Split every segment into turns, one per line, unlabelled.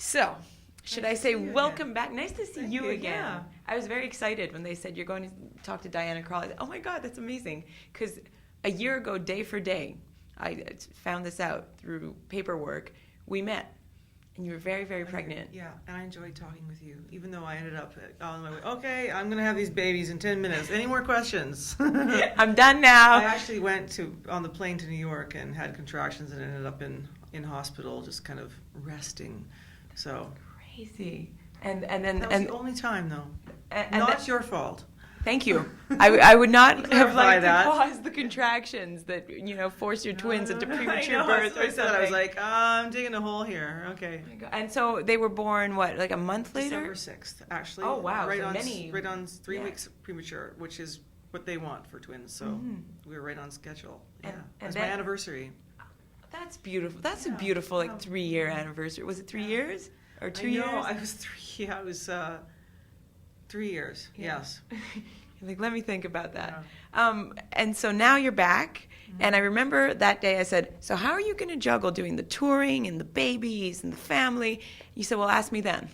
So, should I
Nice to
say
see you
welcome
again.
back? Nice to see
Thank
you
you,
again.
yeah.
I was very excited when they said you're going to talk to Diana Krall. I said, oh my God, that's amazing. Because a year ago, day for day, I found this out through paperwork. We met, and you were very, very pregnant.
Yeah, and I enjoyed talking with you, even though I ended up on my way. Okay, I'm going to have these babies in 10 minutes. Any more questions?
I'm done now.
I actually went on the plane to New York and had contractions and ended up in hospital, just kind of resting. So
Crazy. And then
that was the only time, though.
and
Not your fault.
Thank you. I would not have
Clarify
liked
that.
to cause the contractions that force your twins into premature
I know,
birth
that's what
or
I said.
something.
I was like, I'm digging a hole here. Okay.
And so they were born what, like a month later?
December 6th, actually.
Oh, wow.
Right
So
on,
many-
right on 3
yeah.
weeks premature, which is what they want for twins. So we were right on schedule. Yeah.
And
It was
then-
my anniversary.
That's beautiful. That's a
Yeah.
beautiful
Yeah.
3-year anniversary. Was it 3 years or 2 years?
I was 3. Yeah, I was 3 years.
Yeah.
Yes.
Like, let me think about that. And so now you're back. And I remember that day I said, so how are you going to juggle doing the touring and the babies and the family? You said, well, ask me then.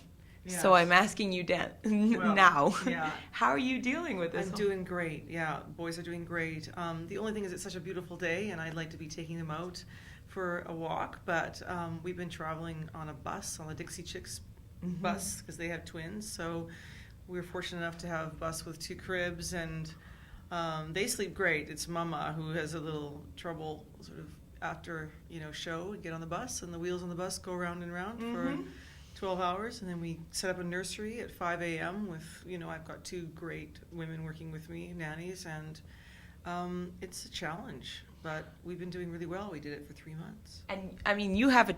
So
Yes.
I'm asking you
Well,
now.
yeah.
How are you dealing with this?
I'm doing great. Yeah, boys are doing great. The only thing is it's such a beautiful day, and I'd like to be taking them out for a walk. But we've been traveling on a bus, on the Dixie Chicks bus, because they have twins. So we were fortunate enough to have a bus with 2 cribs, and they sleep great. It's Mama who has a little trouble sort of after show. We get on the bus, and the wheels on the bus go round and round for 12 hours, and then we set up a nursery at 5 a.m. with, I've got 2 great women working with me, nannies, and it's a challenge, but we've been doing really well. We did it for 3 months.
And I mean, you had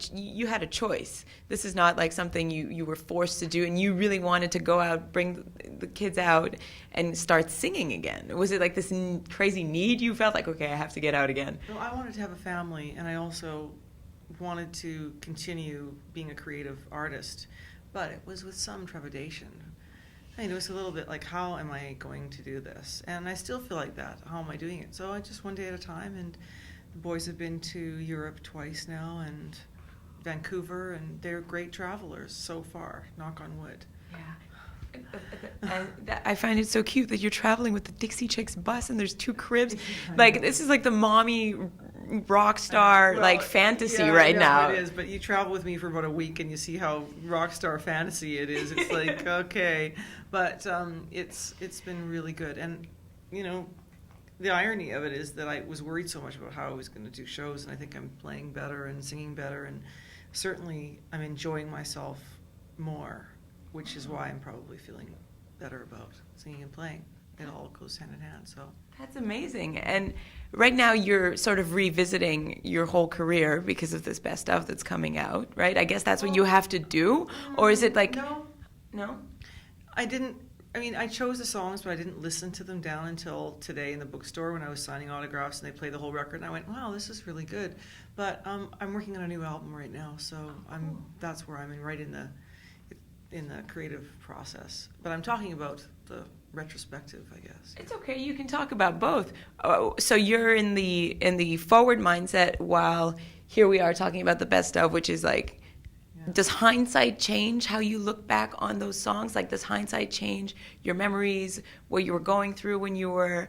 a choice. This is not like something you were forced to do, and you really wanted to go out, bring the kids out, and start singing again. Was it like this crazy need you felt like, okay, I have to get out again?
No, I wanted to have a family, and I also wanted to continue being a creative artist, but it was with some trepidation. I mean, it was a little bit like, how am I going to do this? And I still feel like that. How am I doing it? So I just one day at a time, and the boys have been to Europe twice now, and Vancouver, and they're great travelers so far, knock on wood.
Yeah. I find it so cute that you're traveling with the Dixie Chicks bus and there's 2 cribs. Like, this is like the mommy rock star fantasy right now.
It is, but you travel with me for about a week and you see how rock star fantasy it is. It's like, okay. But it's been really good. And, the irony of it is that I was worried so much about how I was going to do shows, and I think I'm playing better and singing better, and certainly I'm enjoying myself more, which is why I'm probably feeling better about singing and playing. It all goes hand in hand. So
that's amazing. And right now you're sort of revisiting your whole career because of this best of that's coming out, right? I guess that's what you have to do, or is it like no?
I chose the songs, but I didn't listen to them down until today in the bookstore when I was signing autographs and they played the whole record, and I went, wow, this is really good. But I'm working on a new album right now, so that's where I'm right in the creative process. But I'm talking about the retrospective, I guess.
It's okay. You can talk about both. Oh, so you're in the forward mindset, while here we are talking about the best of, which is like, does hindsight change how you look back on those songs? Like, does hindsight change your memories, what you were going through when you were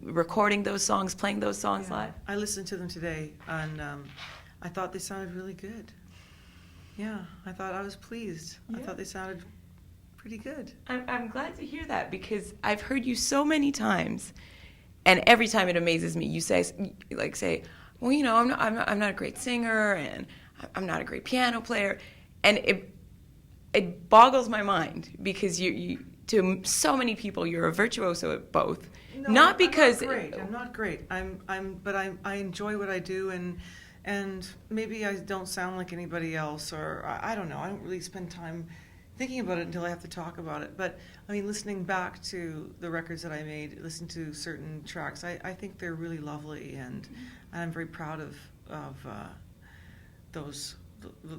recording those songs, playing those songs live?
I listened to them today, and I thought they sounded really good. Yeah, I thought I was pleased. Yeah. I thought they sounded pretty good.
I'm glad to hear that, because I've heard you so many times, and every time it amazes me. You say, well, I'm not a great singer, and I'm not a great piano player, and it boggles my mind, because you to so many people you're a virtuoso at both.
No,
not because
I'm not great. But I enjoy what I do, and maybe I don't sound like anybody else, or I don't know. I don't really spend time thinking about it until I have to talk about it. But I mean, listening back to the records that I made, listening to certain tracks, I think they're really lovely, and I'm very proud of those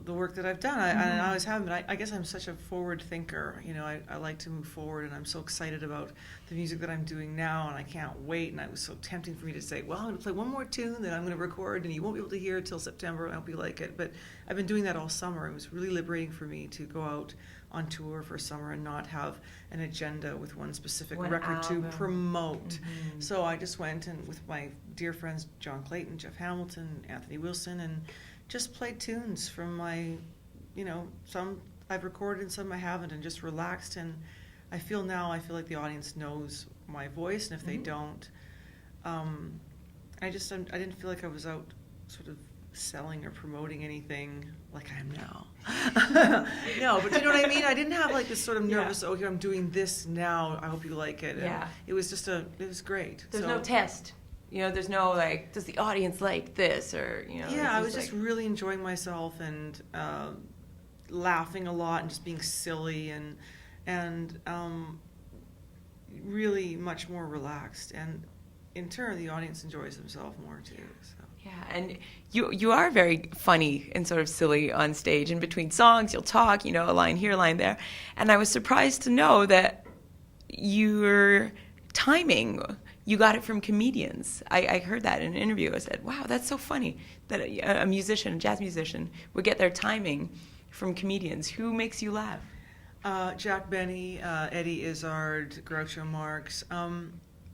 the work that I've done. I always have, but I guess I'm such a forward thinker. You know, I like to move forward, and I'm so excited about the music that I'm doing now, and I can't wait. And it was so tempting for me to say, well, I'm going to play one more tune that I'm going to record, and you won't be able to hear it till September. I hope you like it. But I've been doing that all summer. It was really liberating for me to go out on tour for summer and not have an agenda with one specific record to promote. So I just went and with my dear friends John Clayton, Jeff Hamilton, Anthony Wilson, and just played tunes from my, you know, some I've recorded, some I haven't, and just relaxed. And I feel like the audience knows my voice, and if they don't, I didn't feel like I was out sort of selling or promoting anything like I am now. No, but you know what I mean? I didn't have like this sort of nervous, oh, here I'm doing this now, I hope you like it. And it was just it was great.
There's no test. You know, there's no like, does the audience like this, or, you know.
Yeah, I was just really enjoying myself and laughing a lot and just being silly and really much more relaxed. And in turn, the audience enjoys themselves more too. So.
Yeah, and you are very funny and sort of silly on stage. In between songs, you'll talk, you know, a line here, a line there. And I was surprised to know that your timing, you got it from comedians. I heard that in an interview. I said, wow, that's so funny that a musician, a jazz musician, would get their timing from comedians. Who makes you laugh?
Jack Benny, Eddie Izzard, Groucho Marx.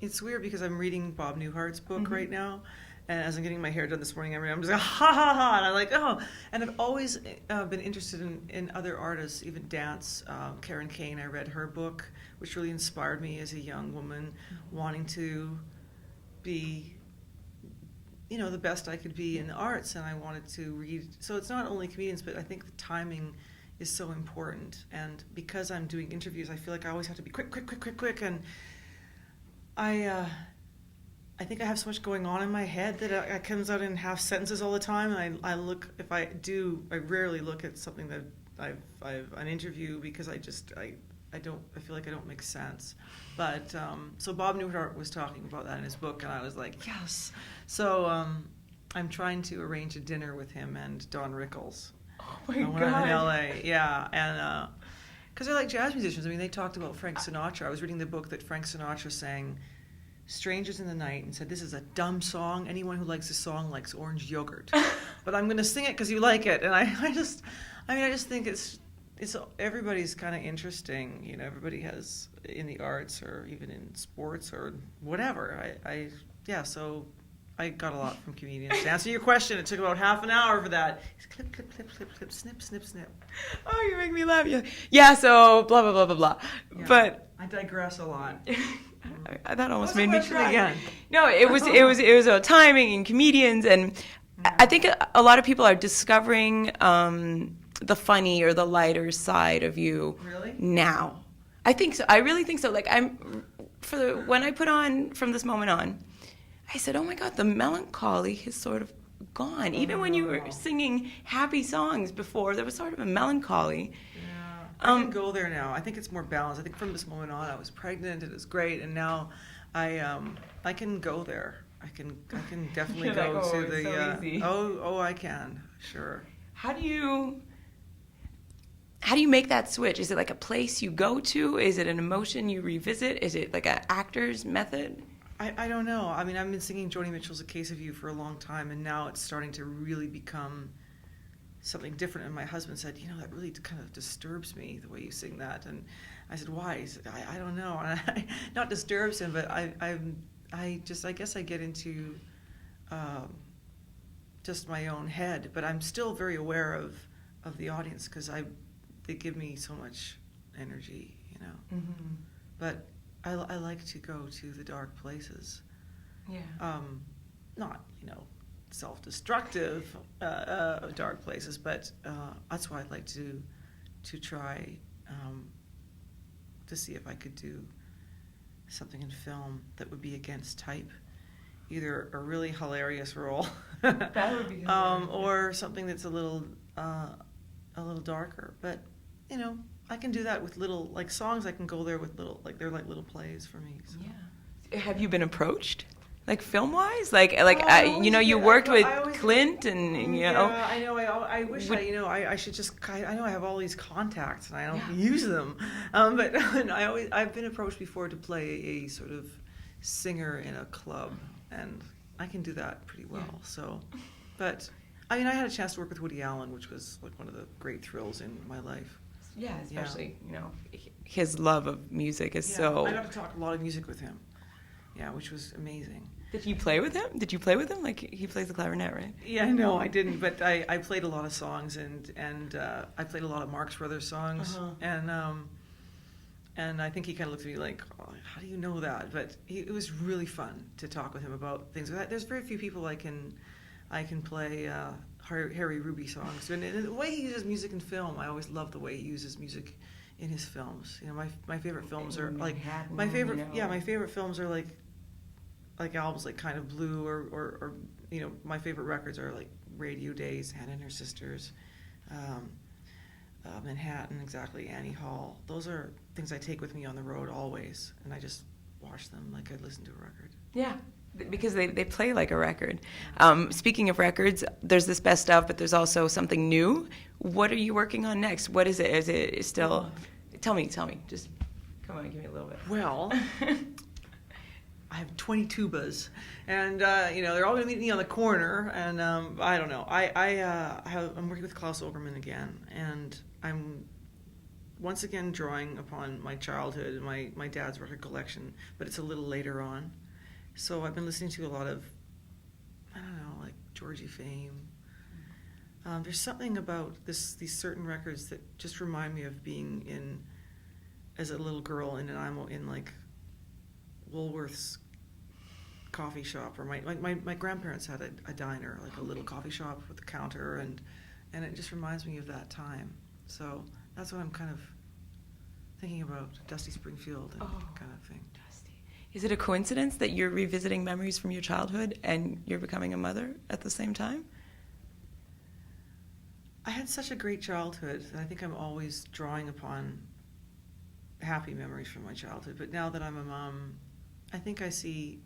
It's weird because I'm reading Bob Newhart's book right now. And as I'm getting my hair done this morning, I'm just like, ha, ha, ha. And I'm like, oh. And I've always been interested in other artists, even dance. Karen Kane, I read her book, which really inspired me as a young woman, wanting to be, you know, the best I could be in the arts. And I wanted to read. So it's not only comedians, but I think the timing is so important. And because I'm doing interviews, I feel like I always have to be quick. And I think I have so much going on in my head that it comes out in half sentences all the time. And I rarely look at something that I've an interview because I feel like I don't make sense. But so Bob Newhart was talking about that in his book, and I was like, yes. So I'm trying to arrange a dinner with him and Don Rickles.
Oh my God!
When I'm in LA, yeah, and because they're like jazz musicians. I mean, they talked about Frank Sinatra. I was reading the book that Frank Sinatra sang Strangers in the Night and said, this is a dumb song. Anyone who likes this song likes orange yogurt. But I'm going to sing it because you like it. And I just think it's everybody's kind of interesting. You know, everybody has in the arts or even in sports or whatever. So I got a lot from comedians. To answer your question, it took about half an hour for that. Clip, clip, clip, clip, clip, snip, snip, snip.
Oh, you make me laugh. Yeah, so blah, blah, blah, blah, blah.
Yeah,
but
I digress a lot.
That almost made me cry
again.
No, it was about timing and comedians, and I think a lot of people are discovering the funny or the lighter side of you now. I think so. I really think so. Like when I put on From This Moment On, I said, oh my God, the melancholy has sort of gone. Even when you were singing happy songs before, there was sort of a melancholy.
I can go there now. I think it's more balanced. I think from this moment on, I was pregnant. It was great, and now I can go there. I can definitely go
like,
to the.
So easy.
I can, sure.
How do you make that switch? Is it like a place you go to? Is it an emotion you revisit? Is it like an actor's method?
I don't know. I mean, I've been singing Joni Mitchell's A Case of You for a long time, and now it's starting to really become something different. And my husband said, you know, that really kind of disturbs me, the way you sing that. And I said, why? He said, I don't know. And not disturbs him, but I guess I get into just my own head. But I'm still very aware of the audience because they give me so much energy, you know.
Mm-hmm.
But I like to go to the dark places.
Yeah.
Not, you know, self-destructive dark places, but that's why I'd like to try to see if I could do something in film that would be against type, either a really hilarious role
That would be hilarious.
or something that's a little darker. But you know, I can do that with little, like, songs. I can go there with little, like, they're like little plays for me. So.
Yeah. Have you been approached? Like film-wise? You worked with Clint and, you know.
Yeah, I know. I wish I should just, I know I have all these contacts and I don't use them. But I've been approached before to play a sort of singer in a club, and I can do that pretty well.
Yeah.
So, but I mean, I had a chance to work with Woody Allen, which was like one of the great thrills in my life.
Yeah, especially, you know, his love of music is so...
I got to talk a lot of music with him. Yeah, which was amazing.
Did you play with him? Did you play with him? Like, he plays the clarinet, right?
Yeah, no, I didn't, but I played a lot of songs, and I played a lot of Marx Brothers songs, and I think he kind of looked at me like, oh, how do you know that? But it was really fun to talk with him about things. There's very few people I can play Harry Ruby songs, and the way he uses music in film, I always love the way he uses music in his films. You know, my favorite films are like my favorite films are like albums like Kind of Blue or you know, my favorite records are like Radio Days, Hannah and Her Sisters, Manhattan, exactly, Annie Hall. Those are things I take with me on the road always, and I just watch them like I'd listen to a record. Yeah.
Because they play like a record. Speaking of records, there's this best of, but there's also something new. What are you working on next? What is it? Is it still... Tell me. Just come on, give me a little bit.
Well... I have 20 tubas, and you know, they're all going to meet me on the corner, and I don't know. I'm working with Klaus Oberman again, and I'm once again drawing upon my childhood, my dad's record collection, but it's a little later on. So I've been listening to a lot of, I don't know, like Georgie Fame. There's something about these certain records that just remind me of being as a little girl in like Woolworth's coffee shop, or my grandparents had a diner, like a little coffee shop with a counter, and it just reminds me of that time. So that's what I'm kind of thinking about, Dusty Springfield and kind of thing.
Dusty. Is it a coincidence that you're revisiting memories from your childhood and you're becoming a mother at the same time?
I had such a great childhood, and I think I'm always drawing upon happy memories from my childhood. But now that I'm a mom, I think I see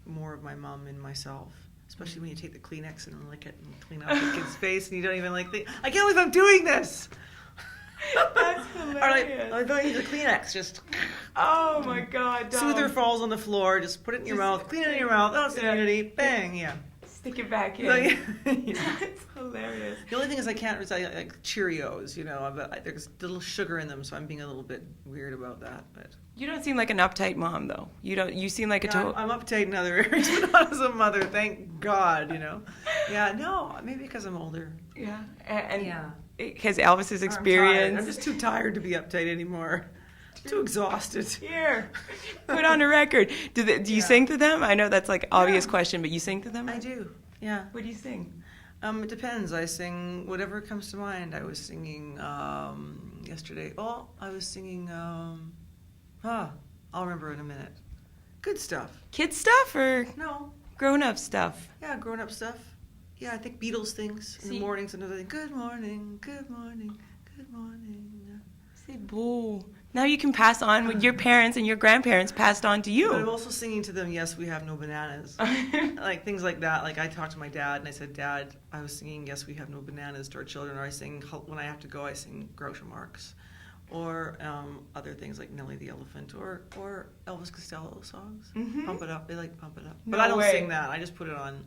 more of my mom in myself, especially when you take the Kleenex and lick it and clean out the kid's face, and you don't even like think, I can't believe I'm doing this.
That's hilarious.
Or like the Kleenex, just...
Oh my God, Dom.
Soother falls on the floor, just put it in your mouth, clean it in your mouth, oh, it's immunity, bang, yeah.
Stick it back in.
Yeah.
That's hilarious.
The only thing is I can't recite like Cheerios, you know, but there's little sugar in them, so I'm being a little bit weird about that. But
you don't seem like an uptight mom, though. You seem like a total...
I'm uptight in other areas, but not as a mother, thank God, you know. Yeah, no, maybe because I'm older.
Yeah, and because Elvis's experience...
I'm just too tired to be uptight anymore. Too exhausted.
Here, put on a record. Do you sing to them? I know that's like obvious question, but you sing to them?
I do. Yeah.
What do you sing?
It depends. I sing whatever comes to mind. I was singing yesterday. Oh, I was singing. I'll remember in a minute. Good stuff.
Kid stuff or
no?
Grown-up stuff.
Yeah, grown-up stuff. Yeah, I think Beatles things in the mornings. Another thing. Good morning. Good morning. Good morning.
C'est beau. Now you can pass on what your parents and your grandparents passed on to you.
But I'm also singing to them, Yes, We Have No Bananas. Like things like that. Like I talked to my dad and I said, Dad, I was singing Yes, We Have No Bananas to our children. Or I sing, when I have to go, I sing Groucho Marx. Or other things like Nellie the Elephant or Elvis Costello songs. Mm-hmm. Pump It Up. They like Pump It Up. But I don't sing that. I just put it on.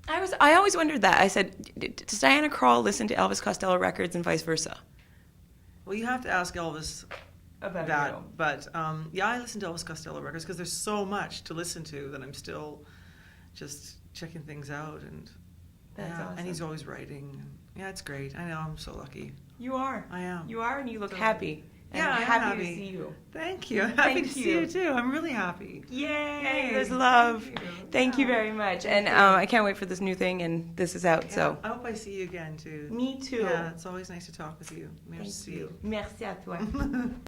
I always wondered that. I said, does Diana Krall listen to Elvis Costello records and vice versa?
Well, you have to ask Elvis
about
that.
You.
But I listen to Elvis Costello records because there's so much to listen to that I'm still just checking things out. And
that's awesome.
And he's always writing. And, it's great. I know, I'm so lucky.
You are.
I am.
You are, and you look happy. And
I'm
happy to see you.
Thank you. Happy to see you too. I'm really happy.
Yay! There's love. Thank you very much. And I can't wait for this new thing, and this is out. So
I hope I see you again too.
Me too.
Yeah, it's always nice to talk with you. Merci.
Merci à toi.